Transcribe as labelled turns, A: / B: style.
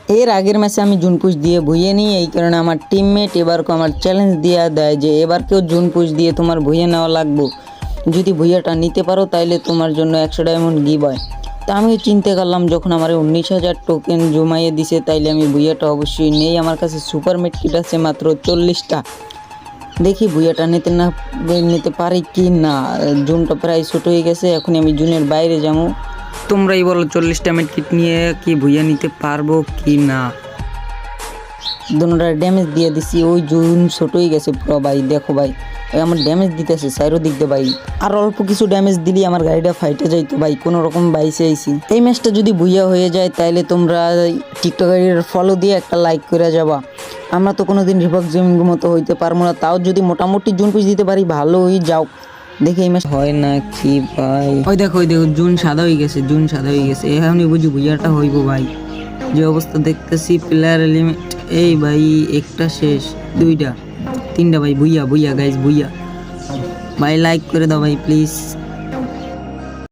A: এর আগের ম্যাচে আমি জুন পুশ দিয়ে ভুইয়ে নিই, এই কারণে আমার টিমমেট এবারকে আমার চ্যালেঞ্জ দিয়ে দেয় যে এবারকেও জুন পুশ দিয়ে তোমার ভুইয়ে নেওয়া লাগবে, যদি ভুইয়াটা নিতে পারো তাইলে তোমার জন্য 100 ডায়মন্ড গিভ হয়। তো আমি চিন্তা করলাম যখন আমার 19,000 টোকেন জমাইয়ে দিছে তাইলে আমি ভুইয়াটা অবশ্যই নেই। আমার কাছে সুপার মিড কিট আছে মাত্র 40টা, দেখি ভুইয়াটা নিতে পারি কি না। জুনটা প্রায় ছোট হয়ে গেছে, এখন আমি জুনের বাইরে যাবো। তোমরাই বলো 40টা মিড কিট নিয়ে কি ভুইয়া নিতে পারবো কি না। দুটোটা ড্যামেজ দিয়ে দিছি, ওই জুন ছোট হয়ে গেছে পুরো ভাই। দেখো ভাই আমার ড্যামেজ দিতেছে সাইরো দিক দিয়ে ভাই, আর অল্প কিছু ড্যামেজ দিলি আমার গাড়িটা ফাইটে যাইতো ভাই, কোনো রকম বাইসে আইছি। এই ম্যাচটা যদি ভুইয়া হয়ে যায় তাইলে তোমরা টিকটকের ফলো দিয়ে একটা লাইক করে যাবা। আমরা তো কোনোদিন রিভার্স গেমিংয়ের মতো হইতে পারবো না, তাও যদি মোটামুটি জুন পুশ দিতে পারি ভালোই। যাও দেখি এই ম্যাচ হয় না কি ভাই। ওই দেখো জুন সাদা হয়ে গেছে, জুন সাদা হয়ে গেছে, এখনই বুঝি ভুইয়াটা হইব ভাই। যে অবস্থা দেখতেছি প্লেয়ার লিমিট, এই ভাই একটা শেষ, 2টা 3টা ভাই, ভুইয়া গাইজ ভুইয়া ভাই। লাইক করে দাও ভাই প্লিজ।